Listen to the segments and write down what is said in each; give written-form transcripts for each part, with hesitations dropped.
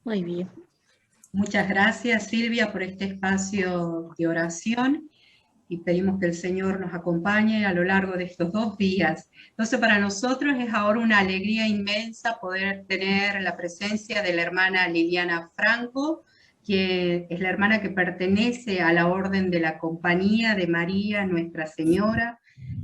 Muy bien. Muchas gracias, Silvia, por este espacio de oración y pedimos que el Señor nos acompañe a lo largo de estos 2 días. Entonces, para nosotros es ahora una alegría inmensa poder tener la presencia de la hermana Liliana Franco, que es la hermana que pertenece a la Orden de la Compañía de María Nuestra Señora.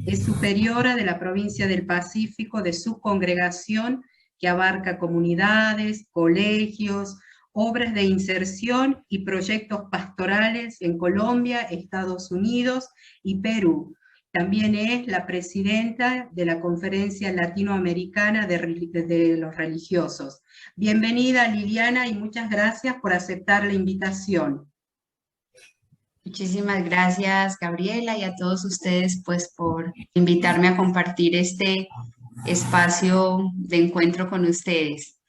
Es superiora de la provincia del Pacífico de su congregación, que abarca comunidades, colegios, obras de inserción y proyectos pastorales en Colombia, Estados Unidos y Perú. También es la presidenta de la Conferencia Latinoamericana de los Religiosos. Bienvenida, Liliana, y muchas gracias por aceptar la invitación. Muchísimas gracias, Gabriela, y a todos ustedes pues por invitarme a compartir este espacio de encuentro con ustedes.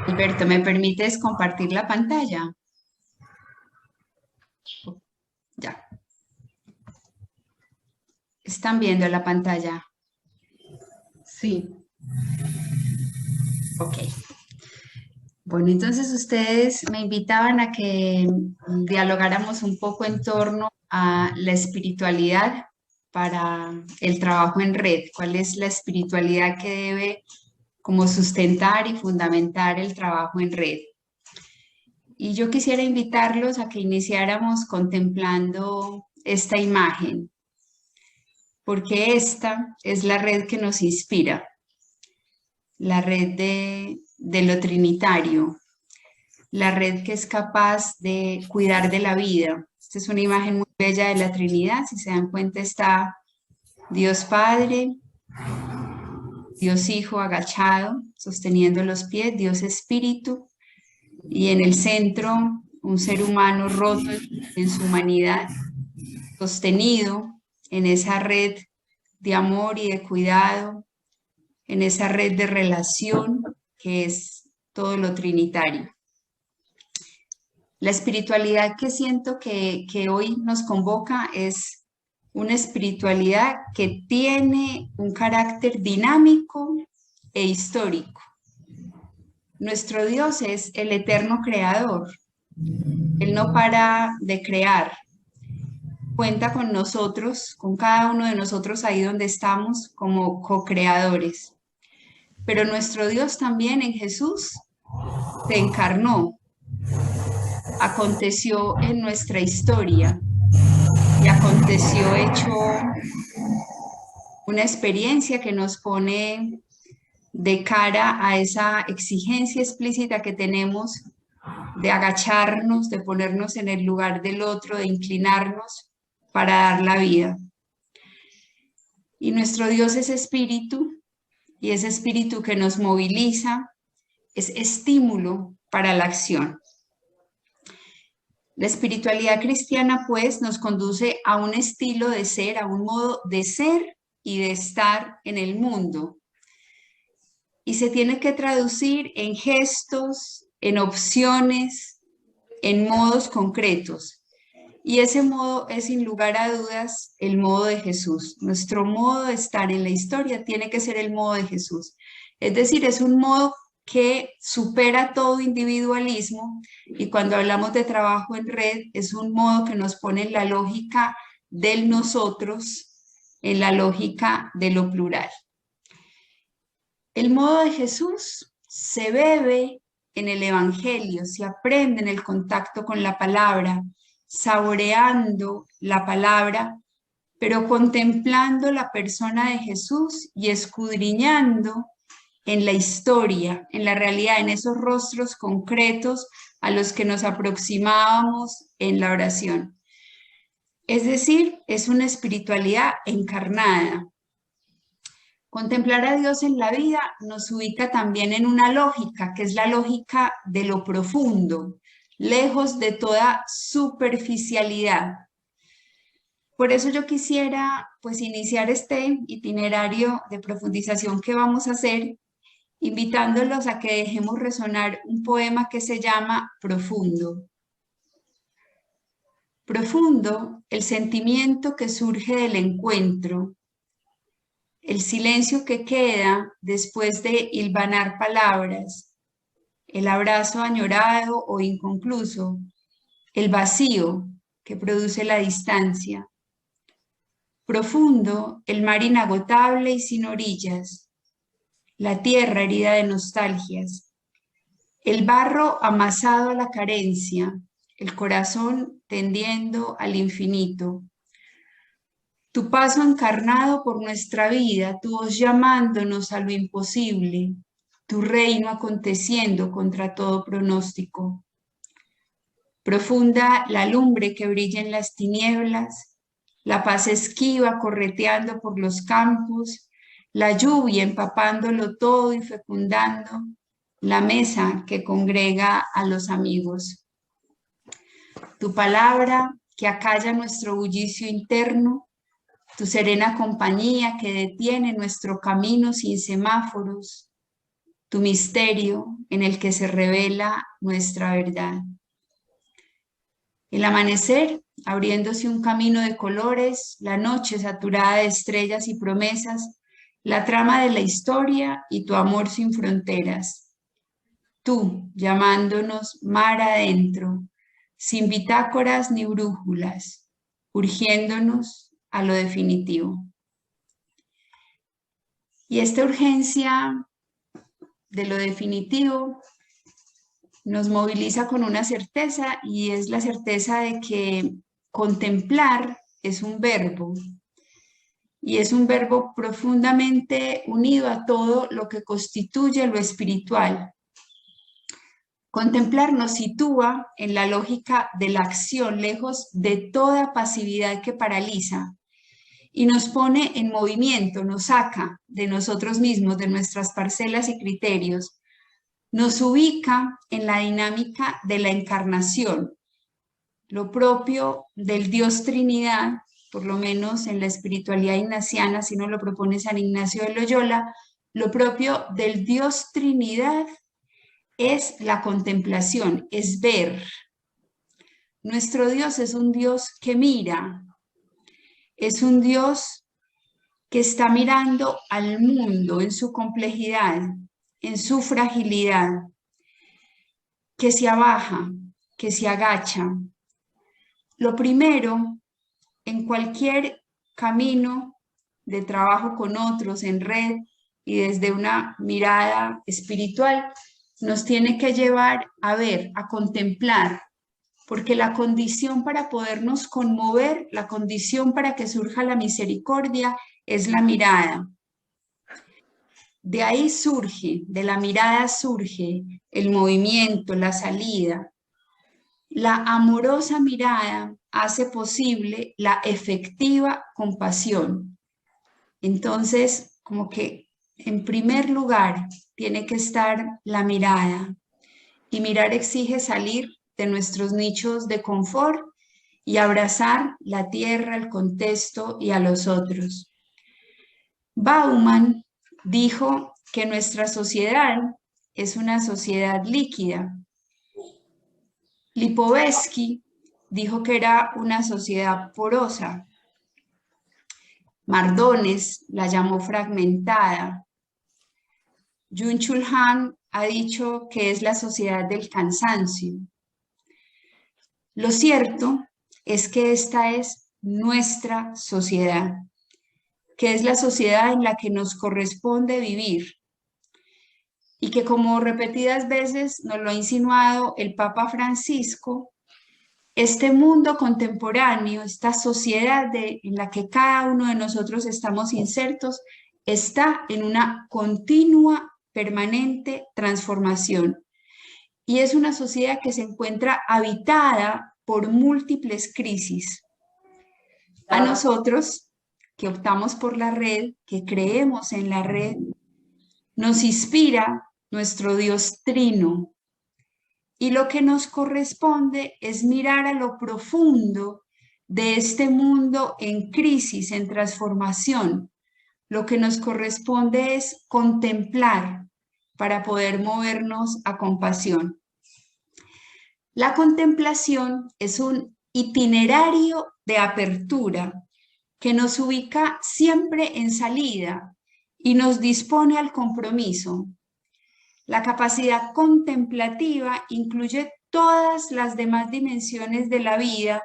Alberto, ¿me permites compartir la pantalla? Ya. ¿Están viendo la pantalla? Sí. Ok. Bueno, entonces ustedes me invitaban a que dialogáramos un poco en torno a la espiritualidad para el trabajo en red. ¿Cuál es la espiritualidad que debe como sustentar y fundamentar el trabajo en red? Y yo quisiera invitarlos a que iniciáramos contemplando esta imagen, porque esta es la red que nos inspira, la red de lo trinitario, la red que es capaz de cuidar de la vida. Esta es una imagen muy bella de la Trinidad. Si se dan cuenta, está Dios Padre, Dios Hijo agachado, sosteniendo los pies, Dios Espíritu, y en el centro un ser humano roto en su humanidad, sostenido en esa red de amor y de cuidado, en esa red de relación que es todo lo trinitario. La espiritualidad que siento que hoy nos convoca es una espiritualidad que tiene un carácter dinámico e histórico. Nuestro Dios es el eterno creador. Él no para de crear. Cuenta con nosotros, con cada uno de nosotros ahí donde estamos como co-creadores. Pero nuestro Dios también en Jesús se encarnó, aconteció en nuestra historia y aconteció hecho una experiencia que nos pone de cara a esa exigencia explícita que tenemos de agacharnos, de ponernos en el lugar del otro, de inclinarnos para dar la vida. Y nuestro Dios es espíritu, y ese espíritu que nos moviliza es estímulo para la acción. La espiritualidad cristiana, pues, nos conduce a un estilo de ser, a un modo de ser y de estar en el mundo. Y se tiene que traducir en gestos, en opciones, en modos concretos. Y ese modo es, sin lugar a dudas, el modo de Jesús. Nuestro modo de estar en la historia tiene que ser el modo de Jesús. Es decir, es un modo que supera todo individualismo, y cuando hablamos de trabajo en red, es un modo que nos pone en la lógica del nosotros, en la lógica de lo plural. El modo de Jesús se bebe en el Evangelio, se aprende en el contacto con la palabra, saboreando la palabra, pero contemplando la persona de Jesús y escudriñando en la historia, en la realidad, en esos rostros concretos a los que nos aproximábamos en la oración. Es decir, es una espiritualidad encarnada. Contemplar a Dios en la vida nos ubica también en una lógica, que es la lógica de lo profundo, lejos de toda superficialidad. Por eso yo quisiera pues iniciar este itinerario de profundización que vamos a hacer, invitándolos a que dejemos resonar un poema que se llama Profundo. Profundo, el sentimiento que surge del encuentro, el silencio que queda después de hilvanar palabras, el abrazo añorado o inconcluso, el vacío que produce la distancia. Profundo, el mar inagotable y sin orillas, la tierra herida de nostalgias, el barro amasado a la carencia, el corazón tendiendo al infinito. Tu paso encarnado por nuestra vida, tu voz llamándonos a lo imposible, tu reino aconteciendo contra todo pronóstico. Profunda la lumbre que brilla en las tinieblas, la paz esquiva correteando por los campos, la lluvia empapándolo todo y fecundando, la mesa que congrega a los amigos. Tu palabra que acalla nuestro bullicio interno, tu serena compañía que detiene nuestro camino sin semáforos, tu misterio en el que se revela nuestra verdad. El amanecer, abriéndose un camino de colores, la noche saturada de estrellas y promesas, la trama de la historia y tu amor sin fronteras. Tú, llamándonos mar adentro, sin bitácoras ni brújulas, urgiéndonos a lo definitivo. Y esta urgencia de lo definitivo nos moviliza con una certeza, y es la certeza de que contemplar es un verbo, y es un verbo profundamente unido a todo lo que constituye lo espiritual. Contemplar nos sitúa en la lógica de la acción, lejos de toda pasividad que paraliza, y nos pone en movimiento, nos saca de nosotros mismos, de nuestras parcelas y criterios, nos ubica en la dinámica de la encarnación, lo propio del Dios Trinidad, por lo menos en la espiritualidad ignaciana, si nos lo propone San Ignacio de Loyola, lo propio del Dios Trinidad es la contemplación, es ver. Nuestro Dios es un Dios que mira, es un Dios que está mirando al mundo en su complejidad, en su fragilidad, que se abaja, que se agacha. Lo primero, en cualquier camino de trabajo con otros, en red y desde una mirada espiritual, nos tiene que llevar a ver, a contemplar, porque la condición para podernos conmover, la condición para que surja la misericordia es la mirada. De ahí surge, de la mirada surge el movimiento, la salida. La amorosa mirada hace posible la efectiva compasión. Entonces, como que en primer lugar tiene que estar la mirada, y mirar exige salir de nuestros nichos de confort y abrazar la tierra, el contexto y a los otros. Bauman dijo que nuestra sociedad es una sociedad líquida. Lipovetsky dijo que era una sociedad porosa. Mardones la llamó fragmentada. Byung-Chul Han ha dicho que es la sociedad del cansancio. Lo cierto es que esta es nuestra sociedad, que es la sociedad en la que nos corresponde vivir, y que, como repetidas veces nos lo ha insinuado el Papa Francisco, este mundo contemporáneo, esta sociedad en la que cada uno de nosotros estamos insertos, está en una continua, permanente transformación. Y es una sociedad que se encuentra habitada por múltiples crisis. A nosotros, que optamos por la red, que creemos en la red, nos inspira nuestro Dios Trino. Y lo que nos corresponde es mirar a lo profundo de este mundo en crisis, en transformación. Lo que nos corresponde es contemplar para poder movernos a compasión. La contemplación es un itinerario de apertura que nos ubica siempre en salida y nos dispone al compromiso. La capacidad contemplativa incluye todas las demás dimensiones de la vida,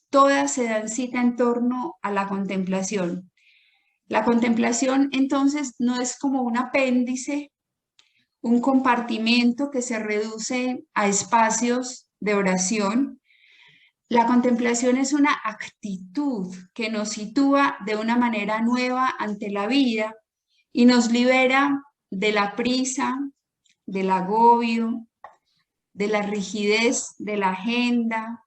todas se dan cita en torno a la contemplación. La contemplación entonces no es como un apéndice, un compartimento que se reduce a espacios de oración. La contemplación es una actitud que nos sitúa de una manera nueva ante la vida y nos libera de la prisa, del agobio, de la rigidez de la agenda,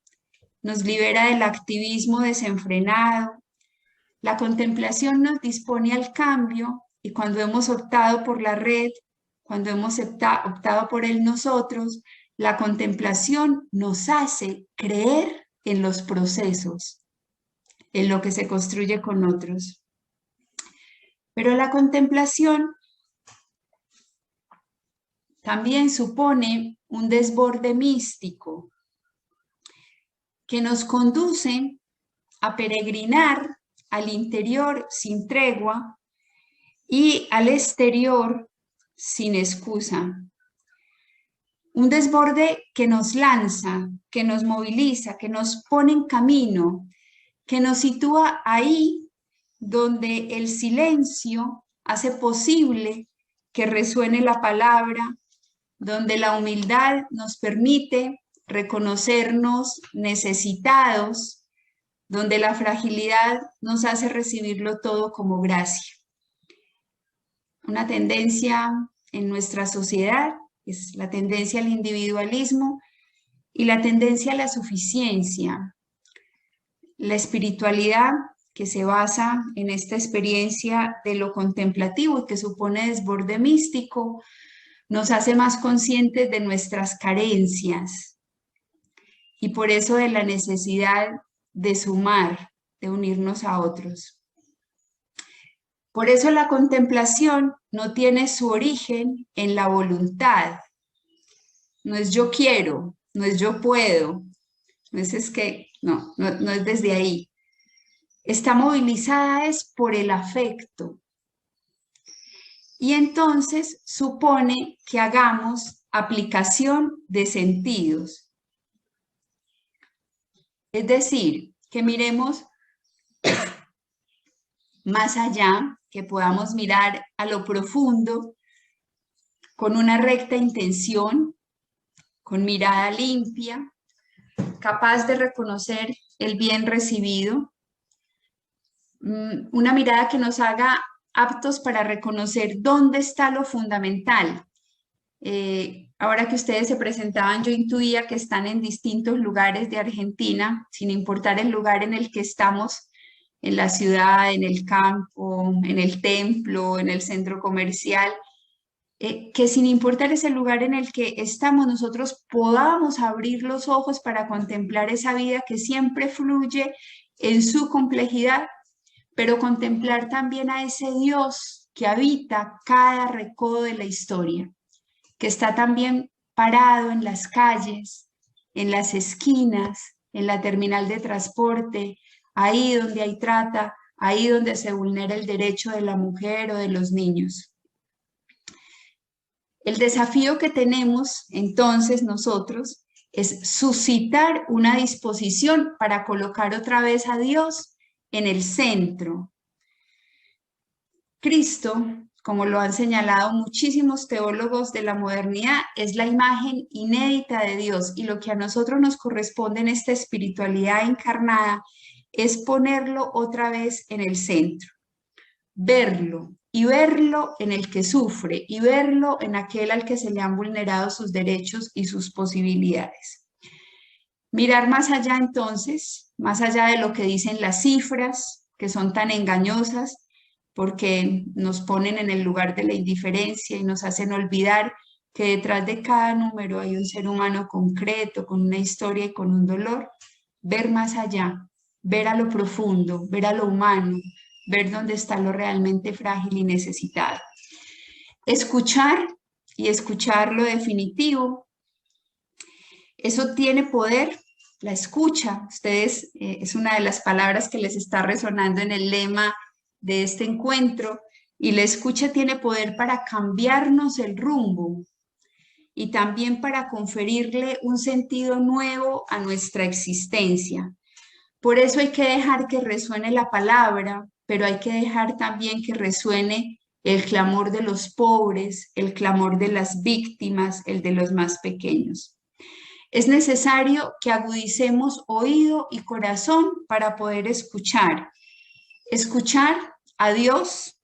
nos libera del activismo desenfrenado. La contemplación nos dispone al cambio y cuando hemos optado por la red, cuando hemos optado por el nosotros, la contemplación nos hace creer en los procesos, en lo que se construye con otros. Pero la contemplación también supone un desborde místico que nos conduce a peregrinar al interior sin tregua y al exterior sin excusa. Un desborde que nos lanza, que nos moviliza, que nos pone en camino, que nos sitúa ahí donde el silencio hace posible que resuene la palabra, donde la humildad nos permite reconocernos necesitados, donde la fragilidad nos hace recibirlo todo como gracia. Una tendencia en nuestra sociedad es la tendencia al individualismo y la tendencia a la suficiencia. La espiritualidad que se basa en esta experiencia de lo contemplativo y que supone desborde místico, nos hace más conscientes de nuestras carencias y por eso de la necesidad de sumar, de unirnos a otros. Por eso la contemplación no tiene su origen en la voluntad. No es yo quiero, no es yo puedo, no es no es desde ahí. Está movilizada es por el afecto. Y entonces supone que hagamos aplicación de sentidos. Es decir, que miremos más allá, que podamos mirar a lo profundo con una recta intención, con mirada limpia, capaz de reconocer el bien recibido, una mirada que nos haga aptos para reconocer dónde está lo fundamental. Ahora que ustedes se presentaban, yo intuía que están en distintos lugares de Argentina, sin importar el lugar en el que estamos, en la ciudad, en el campo, en el templo, en el centro comercial, que sin importar ese lugar en el que estamos, nosotros podamos abrir los ojos para contemplar esa vida que siempre fluye en su complejidad, pero contemplar también a ese Dios que habita cada recodo de la historia, que está también parado en las calles, en las esquinas, en la terminal de transporte, ahí donde hay trata, ahí donde se vulnera el derecho de la mujer o de los niños. El desafío que tenemos entonces nosotros es suscitar una disposición para colocar otra vez a Dios en el centro. Cristo, como lo han señalado muchísimos teólogos de la modernidad, es la imagen inédita de Dios y lo que a nosotros nos corresponde en esta espiritualidad encarnada es ponerlo otra vez en el centro, verlo y verlo en el que sufre y verlo en aquel al que se le han vulnerado sus derechos y sus posibilidades. Mirar más allá entonces, más allá de lo que dicen las cifras, que son tan engañosas, porque nos ponen en el lugar de la indiferencia y nos hacen olvidar que detrás de cada número hay un ser humano concreto, con una historia y con un dolor. Ver más allá, ver a lo profundo, ver a lo humano, ver dónde está lo realmente frágil y necesitado. Escuchar y escuchar lo definitivo. Eso tiene poder, la escucha. Ustedes, es una de las palabras que les está resonando en el lema de este encuentro, y la escucha tiene poder para cambiarnos el rumbo, y también para conferirle un sentido nuevo a nuestra existencia. Por eso hay que dejar que resuene la palabra, pero hay que dejar también que resuene el clamor de los pobres, el clamor de las víctimas, el de los más pequeños. Es necesario que agudicemos oído y corazón para poder escuchar. Escuchar a Dios,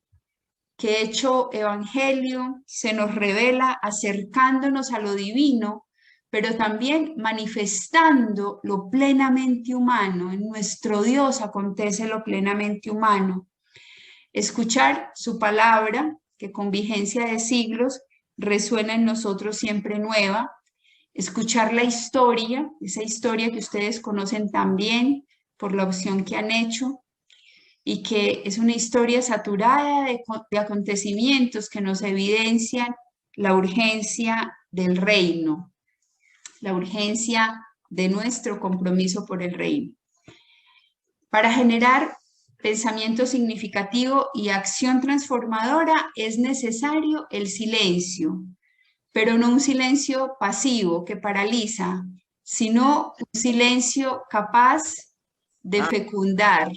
que hecho evangelio se nos revela acercándonos a lo divino, pero también manifestando lo plenamente humano. En nuestro Dios acontece lo plenamente humano. Escuchar su palabra, que con vigencia de siglos resuena en nosotros siempre nueva. Escuchar la historia, esa historia que ustedes conocen también por la opción que han hecho, y que es una historia saturada de acontecimientos que nos evidencian la urgencia del reino, la urgencia de nuestro compromiso por el reino. Para generar pensamiento significativo y acción transformadora es necesario el silencio, pero no un silencio pasivo que paraliza, sino un silencio capaz de fecundar.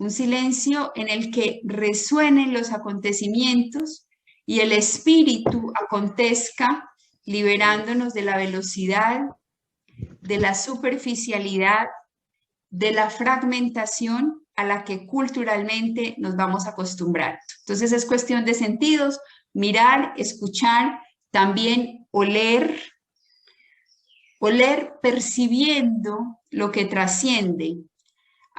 Un silencio en el que resuenen los acontecimientos y el espíritu acontezca, liberándonos de la velocidad, de la superficialidad, de la fragmentación a la que culturalmente nos vamos a acostumbrar. Entonces es cuestión de sentidos, mirar, escuchar, también oler percibiendo lo que trasciende.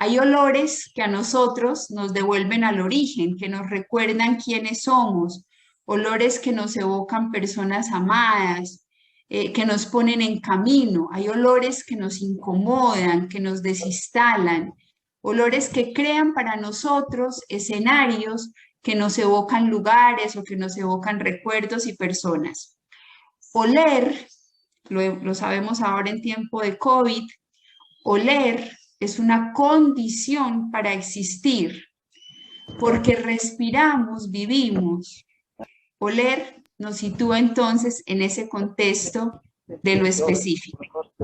Hay olores que a nosotros nos devuelven al origen, que nos recuerdan quiénes somos, olores que nos evocan personas amadas, que nos ponen en camino. Hay olores que nos incomodan, que nos desinstalan, olores que crean para nosotros escenarios que nos evocan lugares o que nos evocan recuerdos y personas. Oler, lo sabemos ahora en tiempo de COVID, oler es una condición para existir, porque respiramos, vivimos. Oler nos sitúa entonces en ese contexto de lo específico.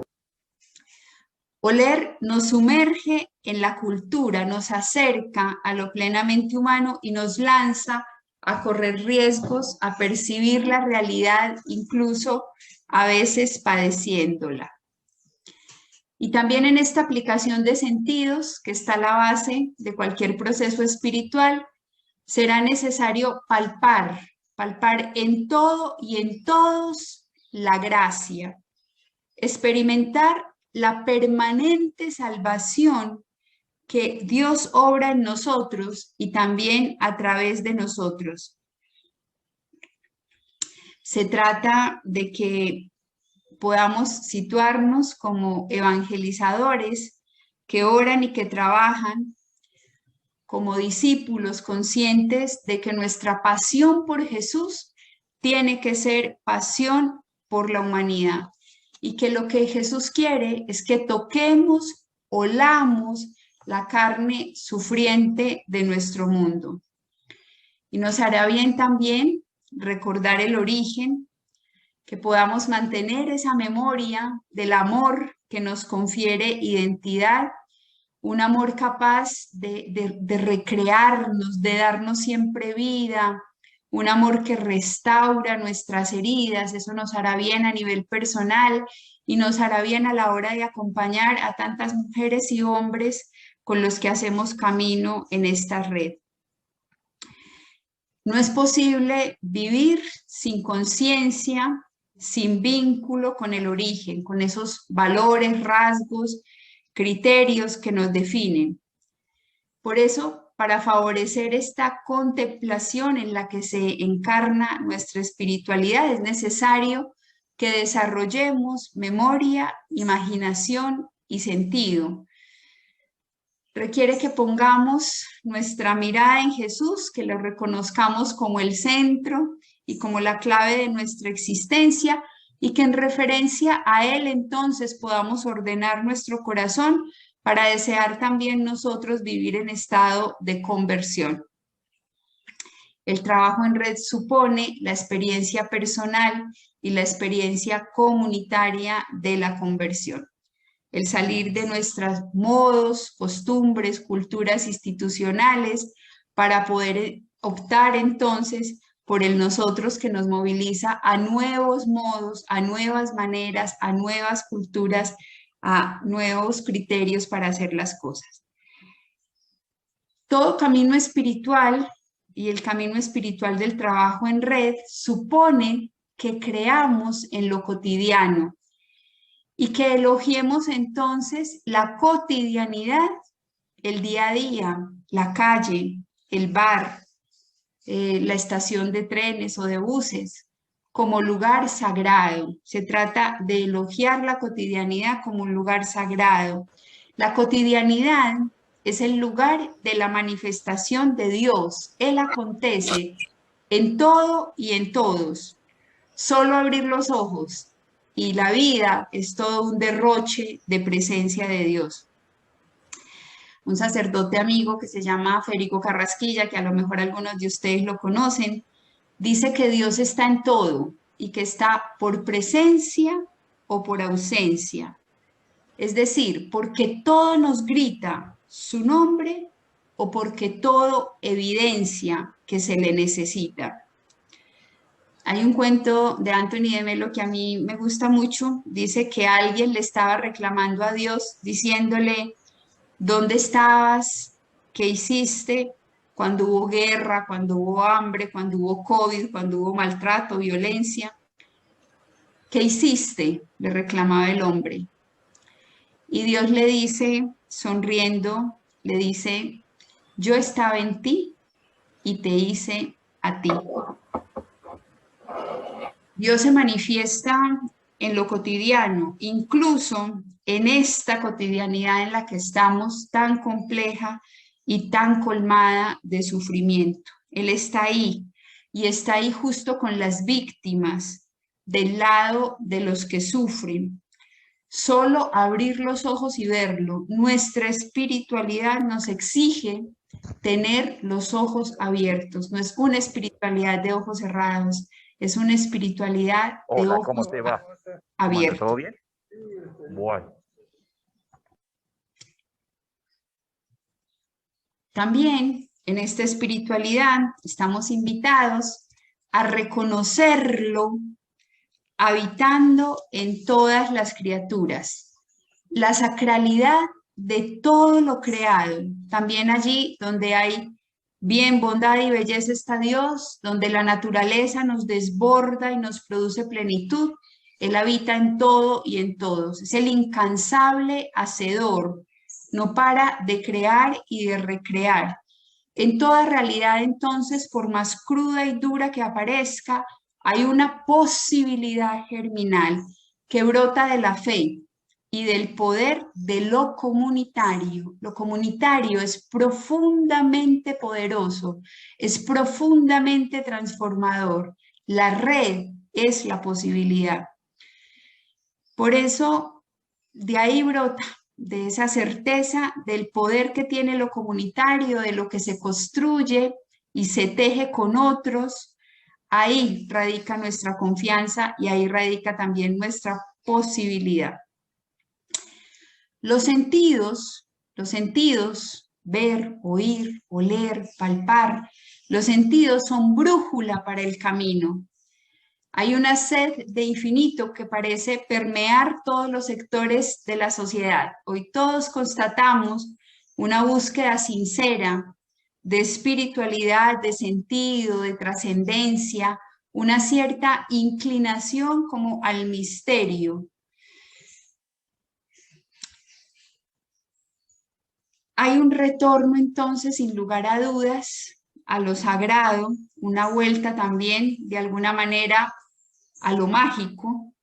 Oler nos sumerge en la cultura, nos acerca a lo plenamente humano y nos lanza a correr riesgos, a percibir la realidad, incluso a veces padeciéndola. Y también en esta aplicación de sentidos, que está a la base de cualquier proceso espiritual, será necesario palpar en todo y en todos la gracia, experimentar la permanente salvación que Dios obra en nosotros y también a través de nosotros. Se trata de que podamos situarnos como evangelizadores que oran y que trabajan, como discípulos conscientes de que nuestra pasión por Jesús tiene que ser pasión por la humanidad y que lo que Jesús quiere es que toquemos, olamos la carne sufriente de nuestro mundo. Y nos hará bien también recordar el origen, que podamos mantener esa memoria del amor que nos confiere identidad, un amor capaz de recrearnos, de darnos siempre vida, un amor que restaura nuestras heridas. Eso nos hará bien a nivel personal y nos hará bien a la hora de acompañar a tantas mujeres y hombres con los que hacemos camino en esta red. No es posible vivir sin conciencia, sin vínculo con el origen, con esos valores, rasgos, criterios que nos definen. Por eso, para favorecer esta contemplación en la que se encarna nuestra espiritualidad, es necesario que desarrollemos memoria, imaginación y sentido. Requiere que pongamos nuestra mirada en Jesús, que lo reconozcamos como el centro y como la clave de nuestra existencia, y que en referencia a Él entonces podamos ordenar nuestro corazón para desear también nosotros vivir en estado de conversión. El trabajo en red supone la experiencia personal y la experiencia comunitaria de la conversión. El salir de nuestros modos, costumbres, culturas institucionales para poder optar entonces por el nosotros que nos moviliza a nuevos modos, a nuevas maneras, a nuevas culturas, a nuevos criterios para hacer las cosas. Todo camino espiritual y el camino espiritual del trabajo en red supone que creamos en lo cotidiano y que elogiemos entonces la cotidianidad, el día a día, la calle, el bar, la estación de trenes o de buses, como lugar sagrado. Se trata de elogiar la cotidianidad como un lugar sagrado. La cotidianidad es el lugar de la manifestación de Dios. Él acontece en todo y en todos. Solo abrir los ojos y la vida es todo un derroche de presencia de Dios. Un sacerdote amigo que se llama Federico Carrasquilla, que a lo mejor algunos de ustedes lo conocen, dice que Dios está en todo y que está por presencia o por ausencia. Es decir, porque todo nos grita su nombre o porque todo evidencia que se le necesita. Hay un cuento de Anthony de Melo que a mí me gusta mucho. Dice que alguien le estaba reclamando a Dios diciéndole: ¿dónde estabas? ¿Qué hiciste cuando hubo guerra, cuando hubo hambre, cuando hubo COVID, cuando hubo maltrato, violencia? ¿Qué hiciste?, le reclamaba el hombre. Y Dios le dice, sonriendo, le dice: yo estaba en ti y te hice a ti. Dios se manifiesta en lo cotidiano, incluso en esta cotidianidad en la que estamos, tan compleja y tan colmada de sufrimiento. Él está ahí y está ahí justo con las víctimas, del lado de los que sufren. Solo abrir los ojos y verlo. Nuestra espiritualidad nos exige tener los ojos abiertos. No es una espiritualidad de ojos cerrados, es una espiritualidad de ojos ¿Cómo te va? abiertos. ¿Todo bien? Bueno. También en esta espiritualidad estamos invitados a reconocerlo habitando en todas las criaturas. La sacralidad de todo lo creado. También allí donde hay bien, bondad y belleza está Dios, donde la naturaleza nos desborda y nos produce plenitud. Él habita en todo y en todos. Es el incansable hacedor. No para de crear y de recrear. En toda realidad, entonces, por más cruda y dura que aparezca, hay una posibilidad germinal que brota de la fe y del poder de lo comunitario. Lo comunitario es profundamente poderoso, es profundamente transformador. La red es la posibilidad. Por eso, de ahí brota, de esa certeza del poder que tiene lo comunitario, de lo que se construye y se teje con otros. Ahí radica nuestra confianza y ahí radica también nuestra posibilidad. Los sentidos, ver, oír, oler, palpar, los sentidos son brújula para el camino. Hay una sed de infinito que parece permear todos los sectores de la sociedad. Hoy todos constatamos una búsqueda sincera de espiritualidad, de sentido, de trascendencia, una cierta inclinación como al misterio. Hay un retorno entonces, sin lugar a dudas, a lo sagrado, una vuelta también de alguna manera a lo mágico,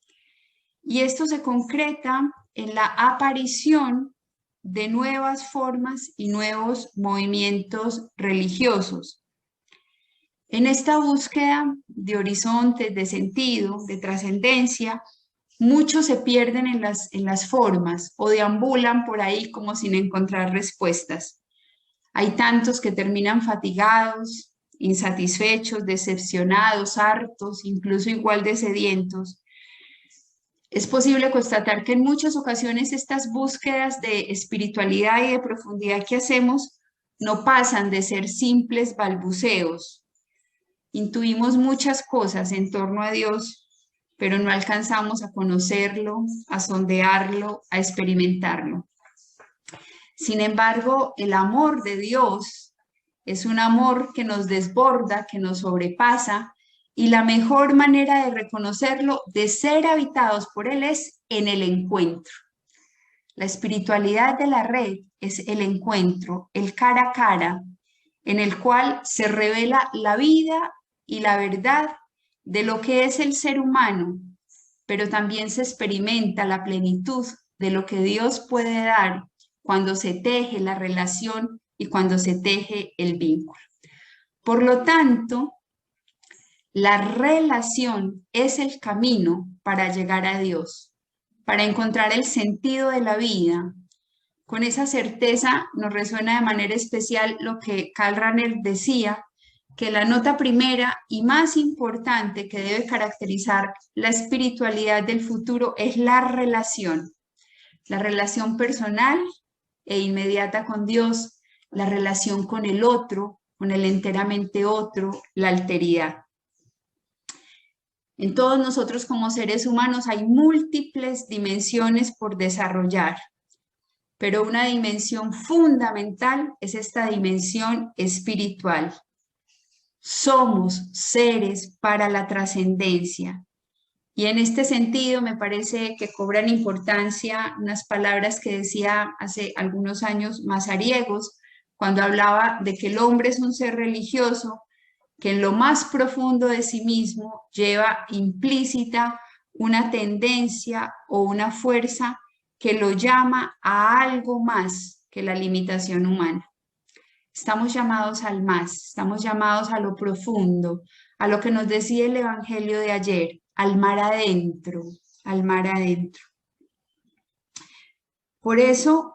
y esto se concreta en la aparición de nuevas formas y nuevos movimientos religiosos. En esta búsqueda de horizontes, de sentido, de trascendencia, muchos se pierden en las formas o deambulan por ahí como sin encontrar respuestas. Hay tantos que terminan fatigados insatisfechos, decepcionados, hartos, incluso igual de sedientos, es posible constatar que en muchas ocasiones estas búsquedas de espiritualidad y de profundidad que hacemos no pasan de ser simples balbuceos. Intuimos muchas cosas en torno a Dios, pero no alcanzamos a conocerlo, a sondearlo, a experimentarlo. Sin embargo, el amor de Dios es un amor que nos desborda, que nos sobrepasa, y la mejor manera de reconocerlo, de ser habitados por Él, es en el encuentro. La espiritualidad de la red es el encuentro, el cara a cara, en el cual se revela la vida y la verdad de lo que es el ser humano, pero también se experimenta la plenitud de lo que Dios puede dar cuando se teje la relación y cuando se teje el vínculo. Por lo tanto, la relación es el camino para llegar a Dios, para encontrar el sentido de la vida. Con esa certeza nos resuena de manera especial lo que Karl Rahner decía, que la nota primera y más importante que debe caracterizar la espiritualidad del futuro es la relación personal e inmediata con Dios, la relación con el otro, con el enteramente otro, la alteridad. En todos nosotros como seres humanos hay múltiples dimensiones por desarrollar, pero una dimensión fundamental es esta dimensión espiritual. Somos seres para la trascendencia. Y en este sentido me parece que cobran importancia unas palabras que decía hace algunos años Mazariegos, cuando hablaba de que el hombre es un ser religioso, que en lo más profundo de sí mismo lleva implícita una tendencia o una fuerza que lo llama a algo más que la limitación humana. Estamos llamados al más, estamos llamados a lo profundo, a lo que nos decía el Evangelio de ayer, al mar adentro, al mar adentro. Por eso,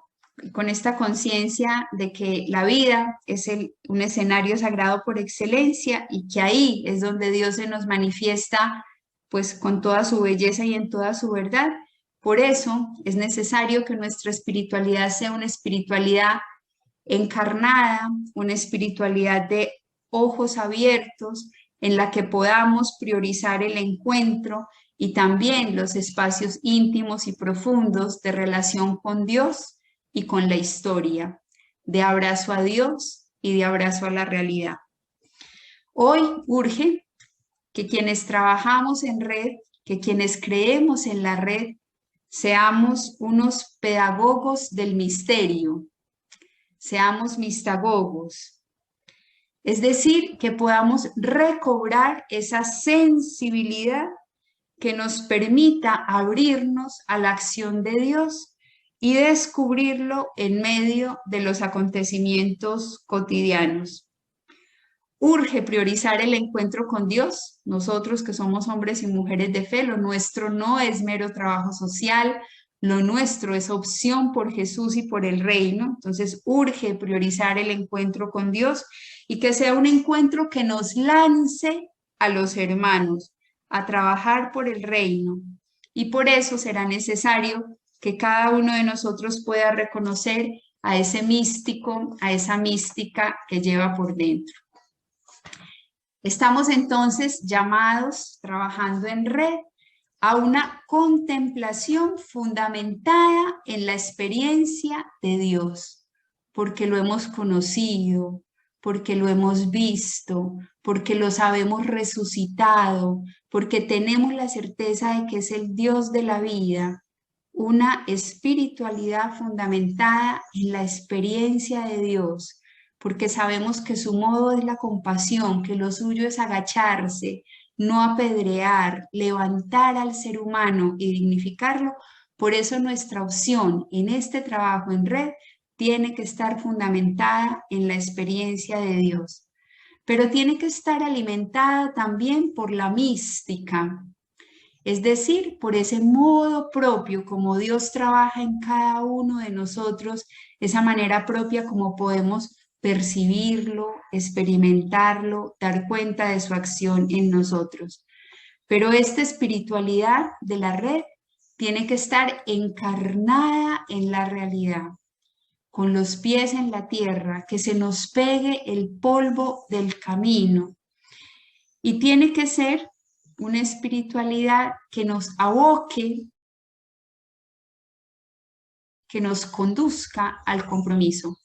con esta conciencia de que la vida es un escenario sagrado por excelencia y que ahí es donde Dios se nos manifiesta pues con toda su belleza y en toda su verdad, por eso es necesario que nuestra espiritualidad sea una espiritualidad encarnada, una espiritualidad de ojos abiertos, en la que podamos priorizar el encuentro y también los espacios íntimos y profundos de relación con Dios y con la historia, de abrazo a Dios y de abrazo a la realidad. Hoy urge que quienes trabajamos en red, que quienes creemos en la red, seamos unos pedagogos del misterio, seamos mistagogos. Es decir, que podamos recobrar esa sensibilidad que nos permita abrirnos a la acción de Dios y descubrirlo en medio de los acontecimientos cotidianos. Urge priorizar el encuentro con Dios. Nosotros que somos hombres y mujeres de fe, lo nuestro no es mero trabajo social, lo nuestro es opción por Jesús y por el reino. Entonces urge priorizar el encuentro con Dios y que sea un encuentro que nos lance a los hermanos a trabajar por el reino. Y por eso será necesario que cada uno de nosotros pueda reconocer a ese místico, a esa mística que lleva por dentro. Estamos entonces llamados, trabajando en red, a una contemplación fundamentada en la experiencia de Dios, porque lo hemos conocido, porque lo hemos visto, porque lo sabemos resucitado, porque tenemos la certeza de que es el Dios de la vida, una espiritualidad fundamentada en la experiencia de Dios, porque sabemos que su modo es la compasión, que lo suyo es agacharse, no apedrear, levantar al ser humano y dignificarlo. Por eso nuestra opción en este trabajo en red tiene que estar fundamentada en la experiencia de Dios, pero tiene que estar alimentada también por la mística, es decir, por ese modo propio como Dios trabaja en cada uno de nosotros, esa manera propia como podemos percibirlo, experimentarlo, dar cuenta de su acción en nosotros. Pero esta espiritualidad de la red tiene que estar encarnada en la realidad, con los pies en la tierra, que se nos pegue el polvo del camino. Y tiene que ser una espiritualidad que nos aboque, que nos conduzca al compromiso.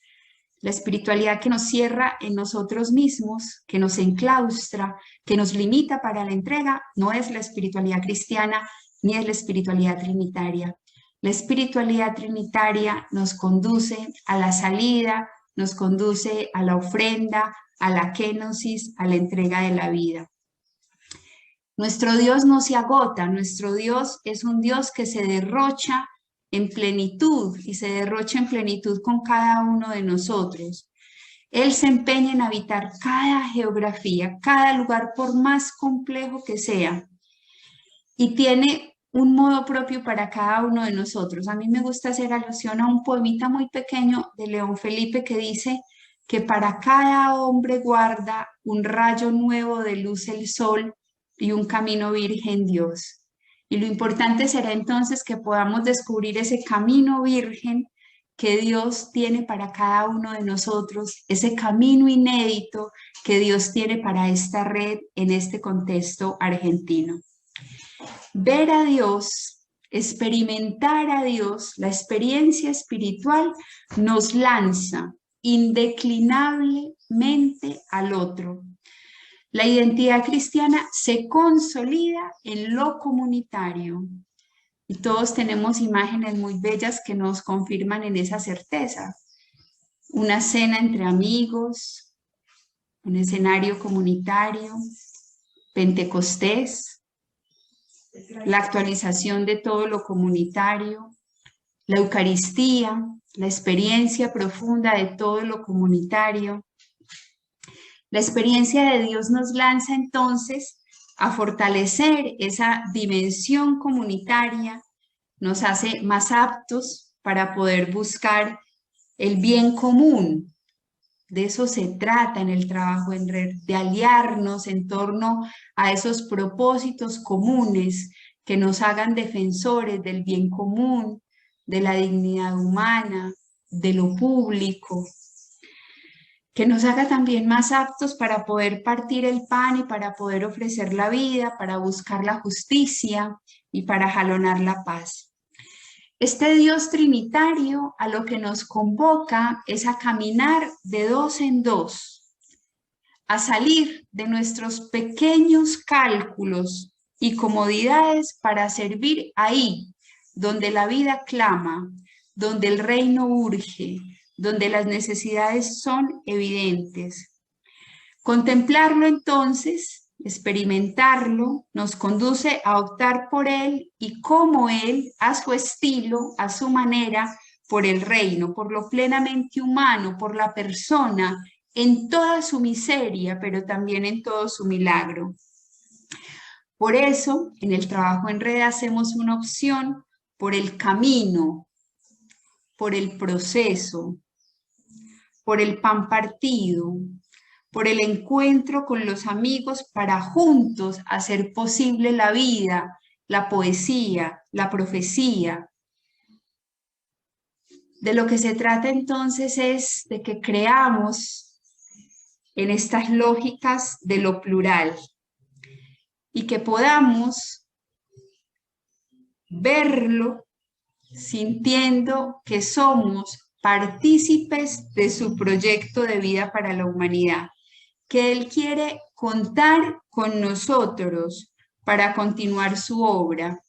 La espiritualidad que nos cierra en nosotros mismos, que nos enclaustra, que nos limita para la entrega, no es la espiritualidad cristiana ni es la espiritualidad trinitaria. La espiritualidad trinitaria nos conduce a la salida, nos conduce a la ofrenda, a la kenosis, a la entrega de la vida. Nuestro Dios no se agota, nuestro Dios es un Dios que se derrocha en plenitud y se derrocha en plenitud con cada uno de nosotros. Él se empeña en habitar cada geografía, cada lugar por más complejo que sea, y tiene un modo propio para cada uno de nosotros. A mí me gusta hacer alusión a un poemita muy pequeño de León Felipe que dice que para cada hombre guarda un rayo nuevo de luz el sol y un camino virgen Dios. Y lo importante será entonces que podamos descubrir ese camino virgen que Dios tiene para cada uno de nosotros, ese camino inédito que Dios tiene para esta red en este contexto argentino. Ver a Dios, experimentar a Dios, la experiencia espiritual nos lanza indeclinablemente al otro. La identidad cristiana se consolida en lo comunitario y todos tenemos imágenes muy bellas que nos confirman en esa certeza. Una cena entre amigos, un escenario comunitario, Pentecostés, la actualización de todo lo comunitario, la Eucaristía, la experiencia profunda de todo lo comunitario. La experiencia de Dios nos lanza entonces a fortalecer esa dimensión comunitaria, nos hace más aptos para poder buscar el bien común. De eso se trata en el trabajo en red, de aliarnos en torno a esos propósitos comunes que nos hagan defensores del bien común, de la dignidad humana, de lo público, que nos haga también más aptos para poder partir el pan y para poder ofrecer la vida, para buscar la justicia y para jalonar la paz. Este Dios trinitario a lo que nos convoca es a caminar de dos en dos, a salir de nuestros pequeños cálculos y comodidades para servir ahí, donde la vida clama, donde el reino urge, donde las necesidades son evidentes. Contemplarlo entonces, experimentarlo, nos conduce a optar por él y como él, a su estilo, a su manera, por el reino, por lo plenamente humano, por la persona, en toda su miseria, pero también en todo su milagro. Por eso, en el trabajo en red hacemos una opción por el camino, por el proceso, por el pan partido, por el encuentro con los amigos para juntos hacer posible la vida, la poesía, la profecía. De lo que se trata entonces es de que creamos en estas lógicas de lo plural y que podamos verlo sintiendo que somos partícipes de su proyecto de vida para la humanidad, que Él quiere contar con nosotros para continuar su obra.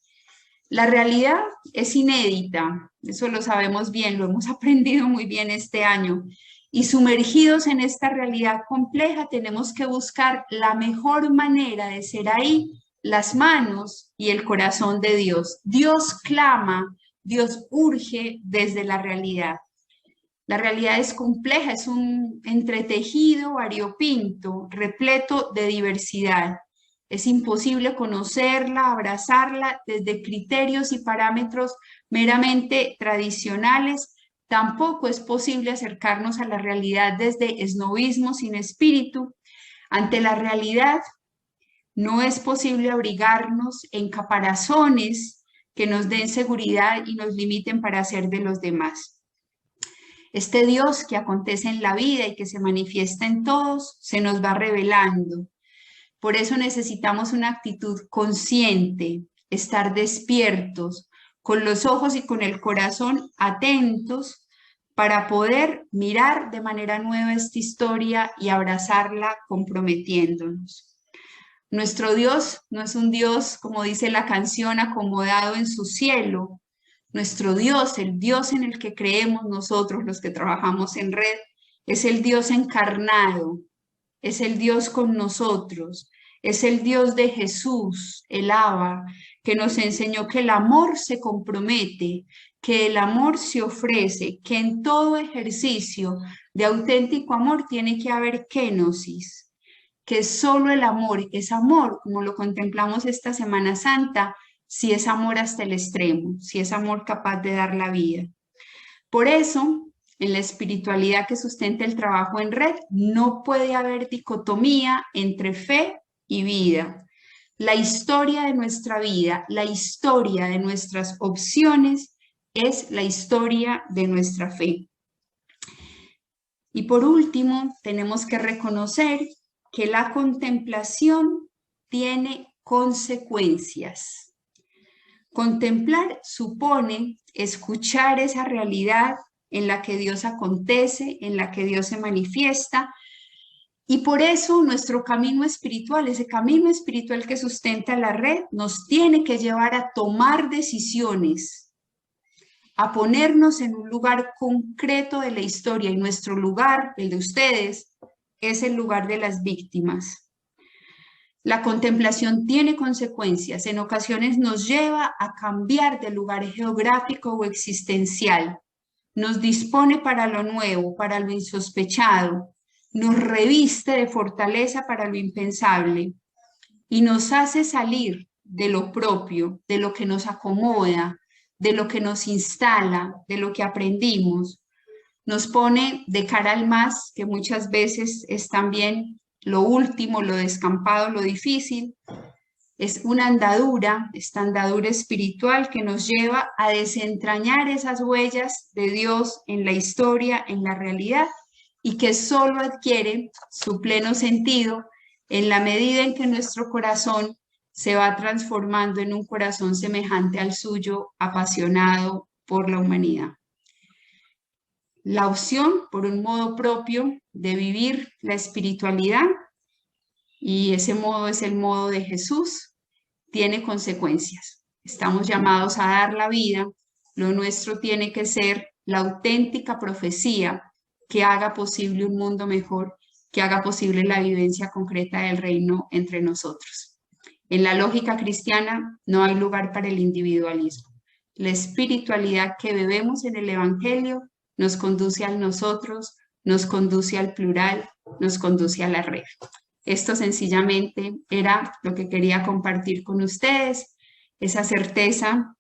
La realidad es inédita, eso lo sabemos bien, lo hemos aprendido muy bien este año, y sumergidos en esta realidad compleja tenemos que buscar la mejor manera de ser ahí, las manos y el corazón de Dios. Dios clama, Dios urge desde la realidad. La realidad es compleja, es un entretejido variopinto, repleto de diversidad. Es imposible conocerla, abrazarla desde criterios y parámetros meramente tradicionales, Tampoco es posible acercarnos a la realidad desde esnovismo sin espíritu. Ante la realidad no es posible abrigarnos en caparazones que nos den seguridad y nos limiten para hacer de los demás. Este Dios que acontece en la vida y que se manifiesta en todos, se nos va revelando. Por eso necesitamos una actitud consciente, estar despiertos, con los ojos y con el corazón atentos para poder mirar de manera nueva esta historia y abrazarla comprometiéndonos. Nuestro Dios no es un Dios, como dice la canción, acomodado en su cielo. Nuestro Dios, el Dios en el que creemos nosotros, los que trabajamos en red, es el Dios encarnado, es el Dios con nosotros, es el Dios de Jesús, el Abba, que nos enseñó que el amor se compromete, que el amor se ofrece, que en todo ejercicio de auténtico amor tiene que haber kenosis, que solo el amor es amor, como lo contemplamos esta Semana Santa, si es amor hasta el extremo, si es amor capaz de dar la vida. Por eso, en la espiritualidad que sustenta el trabajo en red, no puede haber dicotomía entre fe y vida. La historia de nuestra vida, la historia de nuestras opciones, es la historia de nuestra fe. Y por último, tenemos que reconocer que la contemplación tiene consecuencias. Contemplar supone escuchar esa realidad en la que Dios acontece, en la que Dios se manifiesta, y por eso nuestro camino espiritual, ese camino espiritual que sustenta la red, nos tiene que llevar a tomar decisiones, a ponernos en un lugar concreto de la historia, y nuestro lugar, el de ustedes, es el lugar de las víctimas. La contemplación tiene consecuencias, en ocasiones nos lleva a cambiar de lugar geográfico o existencial, nos dispone para lo nuevo, para lo insospechado, nos reviste de fortaleza para lo impensable y nos hace salir de lo propio, de lo que nos acomoda, de lo que nos instala, de lo que aprendimos. Nos pone de cara al más, que muchas veces es también lo último, lo descampado, lo difícil. Es una andadura, esta andadura espiritual que nos lleva a desentrañar esas huellas de Dios en la historia, en la realidad, y que solo adquiere su pleno sentido en la medida en que nuestro corazón se va transformando en un corazón semejante al suyo, apasionado por la humanidad. La opción por un modo propio de vivir la espiritualidad, y ese modo es el modo de Jesús, tiene consecuencias. Estamos llamados a dar la vida, lo nuestro tiene que ser la auténtica profecía que haga posible un mundo mejor, que haga posible la vivencia concreta del reino entre nosotros. En la lógica cristiana no hay lugar para el individualismo. La espiritualidad que bebemos en el Evangelio nos conduce al nosotros, nos conduce al plural, nos conduce a la red. Esto sencillamente era lo que quería compartir con ustedes, esa certeza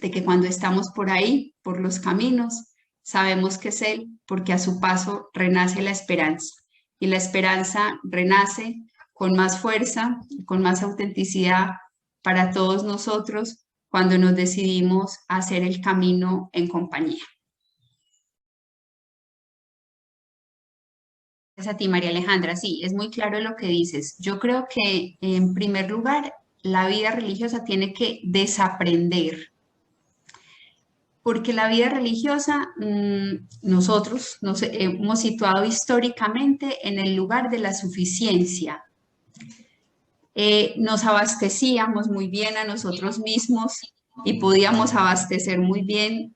de que cuando estamos por ahí, por los caminos, sabemos que es Él, porque a su paso renace la esperanza. Y la esperanza renace con más fuerza, con más autenticidad para todos nosotros cuando nos decidimos a hacer el camino en compañía. Gracias a ti, María Alejandra. Sí, es muy claro lo que dices. Yo creo que, en primer lugar, la vida religiosa tiene que desaprender. Porque la vida religiosa, nosotros nos hemos situado históricamente en el lugar de la suficiencia. Nos abastecíamos muy bien a nosotros mismos y podíamos abastecer muy bien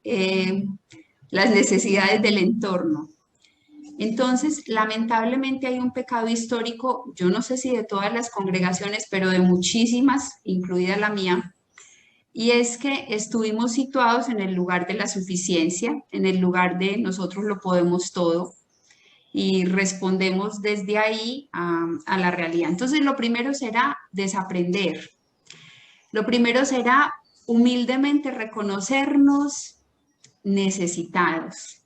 las necesidades del entorno. Entonces, lamentablemente hay un pecado histórico, yo no sé si de todas las congregaciones, pero de muchísimas, incluida la mía, y es que estuvimos situados en el lugar de la suficiencia, en el lugar de nosotros lo podemos todo, y respondemos desde ahí a la realidad. Entonces, lo primero será desaprender. Lo primero será humildemente reconocernos necesitados.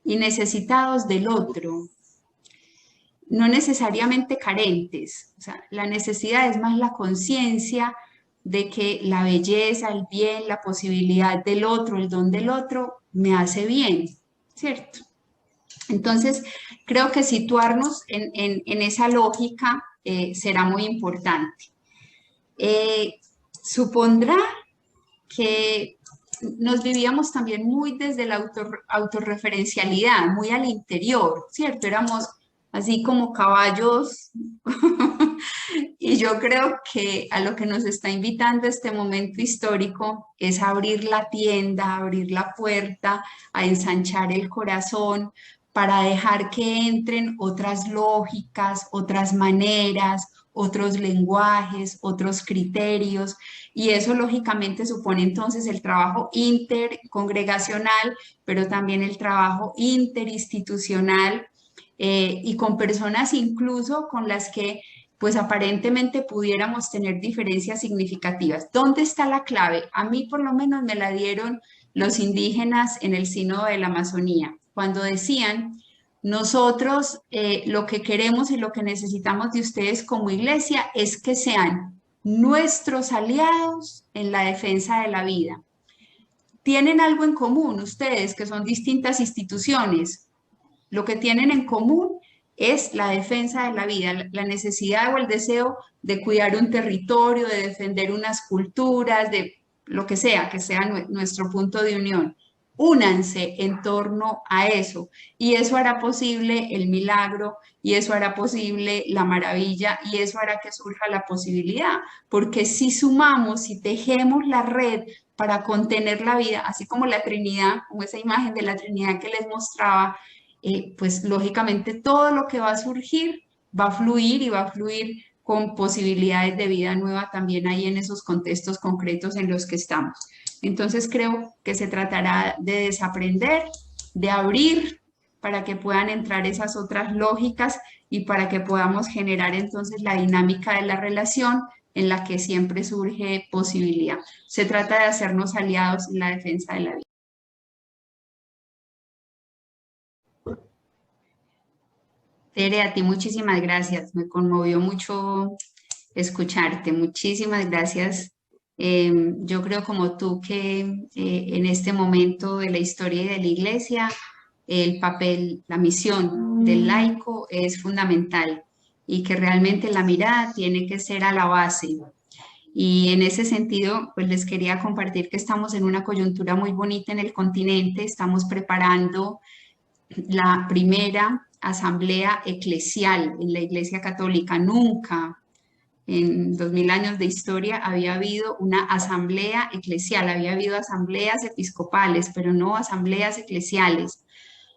y necesitados del otro, no necesariamente carentes. O sea, la necesidad es más la conciencia de que la belleza, el bien, la posibilidad del otro, el don del otro, me hace bien, ¿cierto? Entonces, creo que situarnos en esa lógica será muy importante. Supondrá que nos vivíamos también muy desde la autorreferencialidad, muy al interior, ¿cierto? Éramos así como caballos y yo creo que a lo que nos está invitando este momento histórico es a abrir la tienda, a abrir la puerta, a ensanchar el corazón para dejar que entren otras lógicas, otras maneras, otros lenguajes, otros criterios, y eso lógicamente supone entonces el trabajo intercongregacional, pero también el trabajo interinstitucional y con personas incluso con las que pues aparentemente pudiéramos tener diferencias significativas. ¿Dónde está la clave? A mí por lo menos me la dieron los indígenas en el Sínodo de la Amazonía, cuando decían: nosotros lo que queremos y lo que necesitamos de ustedes como iglesia es que sean nuestros aliados en la defensa de la vida. Tienen algo en común ustedes, que son distintas instituciones. Lo que tienen en común es la defensa de la vida, la necesidad o el deseo de cuidar un territorio, de defender unas culturas, de lo que sea nuestro punto de unión. Únanse en torno a eso y eso hará posible el milagro y eso hará posible la maravilla y eso hará que surja la posibilidad, porque si sumamos, si tejemos la red para contener la vida, así como la Trinidad, como esa imagen de la Trinidad que les mostraba, pues lógicamente todo lo que va a surgir va a fluir y va a fluir con posibilidades de vida nueva también ahí en esos contextos concretos en los que estamos. Entonces creo que se tratará de desaprender, de abrir para que puedan entrar esas otras lógicas y para que podamos generar entonces la dinámica de la relación en la que siempre surge posibilidad. Se trata de hacernos aliados en la defensa de la vida. Tere, a ti muchísimas gracias. Me conmovió mucho escucharte. Muchísimas gracias. Yo creo como tú que en este momento de la historia y de la iglesia, el papel, la misión del laico es fundamental y que realmente la mirada tiene que ser a la base. Y en ese sentido, pues les quería compartir que estamos en una coyuntura muy bonita en el continente. Estamos preparando la primera asamblea eclesial en la Iglesia Católica. Nunca en 2000 años de historia había habido una asamblea eclesial, había habido asambleas episcopales, pero no asambleas eclesiales.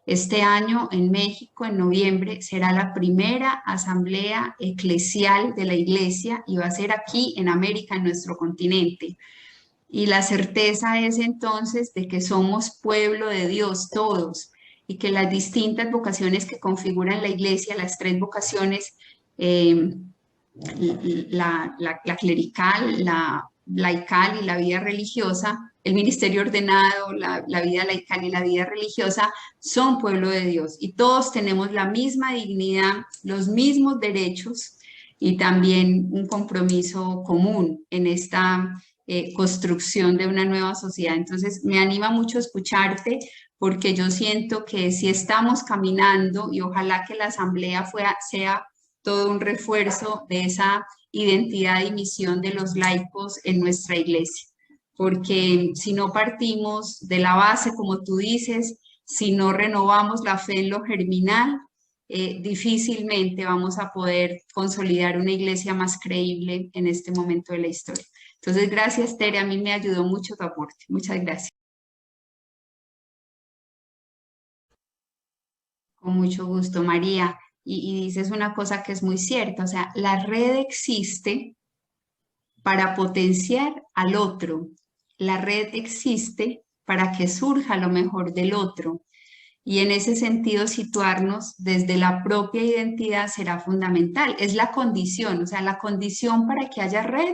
Este año en México, en noviembre, será la primera asamblea eclesial de la Iglesia y va a ser aquí en América, en nuestro continente. Y la certeza es entonces de que somos pueblo de Dios todos y que las distintas vocaciones que configuran la iglesia, las tres vocaciones, la clerical, la laical y la vida religiosa, el ministerio ordenado, la vida laical y la vida religiosa, son pueblo de Dios y todos tenemos la misma dignidad, los mismos derechos y también un compromiso común en esta construcción de una nueva sociedad. Entonces, me anima mucho escucharte porque yo siento que si estamos caminando y ojalá que la asamblea sea todo un refuerzo de esa identidad y misión de los laicos en nuestra iglesia, porque si no partimos de la base, como tú dices, si no renovamos la fe en lo germinal, difícilmente vamos a poder consolidar una iglesia más creíble en este momento de la historia. Entonces, gracias, Tere, a mí me ayudó mucho tu aporte. Muchas gracias. Con mucho gusto, María. Y dices una cosa que es muy cierta, o sea, la red existe para potenciar al otro. La red existe para que surja lo mejor del otro. Y en ese sentido, situarnos desde la propia identidad será fundamental. Es la condición, o sea, la condición para que haya red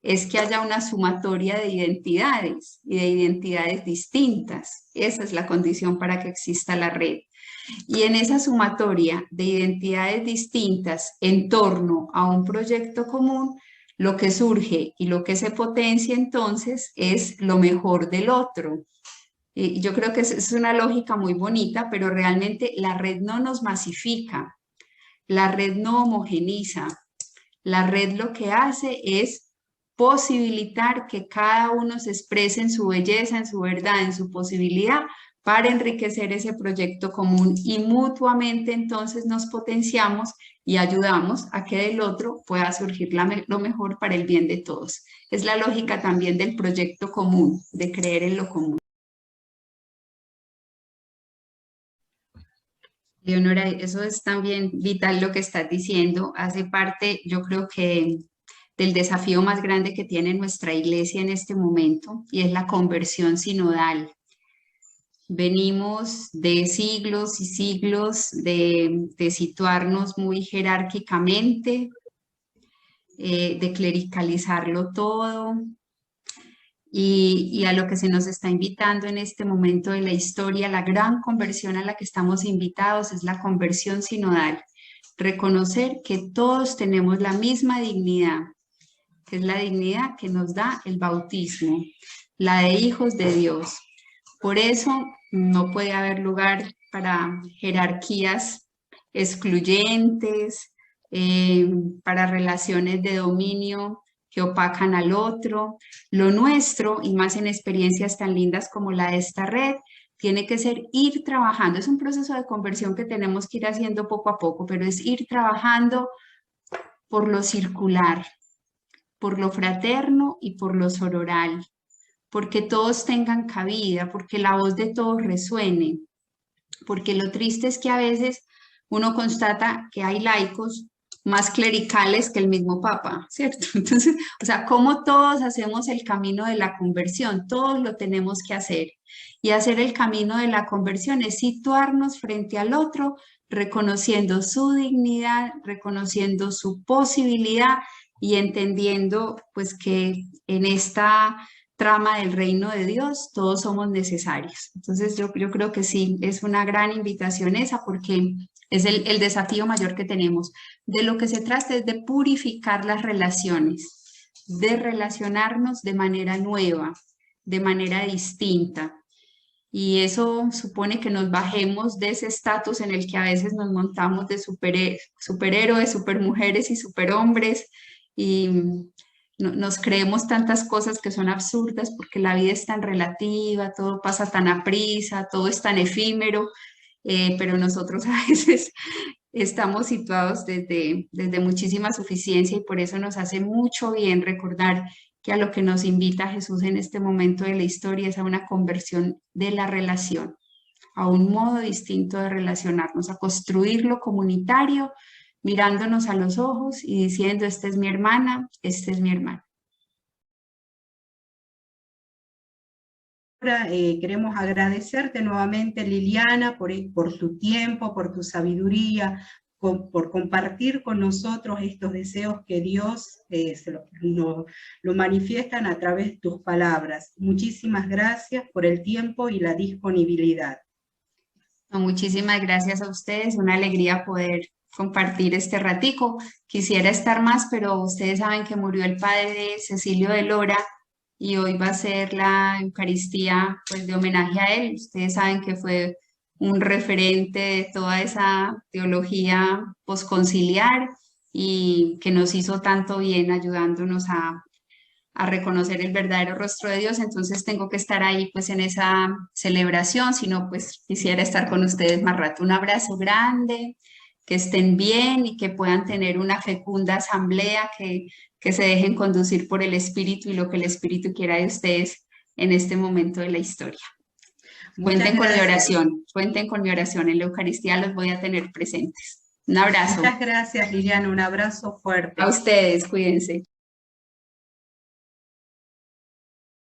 es que haya una sumatoria de identidades y de identidades distintas. Esa es la condición para que exista la red. Y en esa sumatoria de identidades distintas en torno a un proyecto común, lo que surge y lo que se potencia entonces es lo mejor del otro. Y yo creo que es una lógica muy bonita, pero realmente la red no nos masifica, la red no homogeniza, la red lo que hace es posibilitar que cada uno se exprese en su belleza, en su verdad, en su posibilidad, para enriquecer ese proyecto común y mutuamente entonces nos potenciamos y ayudamos a que del otro pueda surgir lo mejor para el bien de todos. Es la lógica también del proyecto común, de creer en lo común. Leonora, eso es también vital lo que estás diciendo, hace parte, yo creo que del desafío más grande que tiene nuestra iglesia en este momento, y es la conversión sinodal. Venimos de siglos y siglos de situarnos muy jerárquicamente, de clericalizarlo todo, y a lo que se nos está invitando en este momento de la historia, la gran conversión a la que estamos invitados es la conversión sinodal. Reconocer que todos tenemos la misma dignidad, que es la dignidad que nos da el bautismo, la de hijos de Dios. Por eso no puede haber lugar para jerarquías excluyentes, para relaciones de dominio que opacan al otro. Lo nuestro, y más en experiencias tan lindas como la de esta red, tiene que ser ir trabajando. Es un proceso de conversión que tenemos que ir haciendo poco a poco, pero es ir trabajando por lo circular, por lo fraterno y por lo sororal, porque todos tengan cabida, porque la voz de todos resuene, porque lo triste es que a veces uno constata que hay laicos más clericales que el mismo Papa, ¿cierto? Entonces, o sea, ¿cómo todos hacemos el camino de la conversión? Todos lo tenemos que hacer. Y hacer el camino de la conversión es situarnos frente al otro, reconociendo su dignidad, reconociendo su posibilidad y entendiendo pues que en esta trama del reino de Dios todos somos necesarios. Entonces yo creo que sí, es una gran invitación esa porque es el desafío mayor que tenemos. De lo que se trata es de purificar las relaciones, de relacionarnos de manera nueva, de manera distinta. Y eso supone que nos bajemos de ese estatus en el que a veces nos montamos de superhéroes, supermujeres y superhombres y nos creemos tantas cosas que son absurdas porque la vida es tan relativa, todo pasa tan aprisa, todo es tan efímero, pero nosotros a veces estamos situados desde muchísima suficiencia y por eso nos hace mucho bien recordar que a lo que nos invita Jesús en este momento de la historia es a una conversión de la relación, a un modo distinto de relacionarnos, a construir lo comunitario, mirándonos a los ojos y diciendo, esta es mi hermana, este es mi hermano. Ahora queremos agradecerte nuevamente, Liliana, por tu tiempo, por tu sabiduría, por compartir con nosotros estos deseos que Dios lo manifiestan a través de tus palabras. Muchísimas gracias por el tiempo y la disponibilidad. No, muchísimas gracias a ustedes, una alegría poder compartir este ratico. Quisiera estar más, pero ustedes saben que murió el padre de Cecilio de Lora y hoy va a ser la Eucaristía pues, de homenaje a él. Ustedes saben que fue un referente de toda esa teología posconciliar y que nos hizo tanto bien ayudándonos a reconocer el verdadero rostro de Dios, entonces tengo que estar ahí pues en esa celebración, si no pues quisiera estar con ustedes más rato. Un abrazo grande, que estén bien y que puedan tener una fecunda asamblea, que se dejen conducir por el Espíritu y lo que el Espíritu quiera de ustedes en este momento de la historia. Cuenten con mi oración, cuenten con mi oración, en la Eucaristía los voy a tener presentes. Un abrazo. Muchas gracias, Liliana, un abrazo fuerte. A ustedes, cuídense.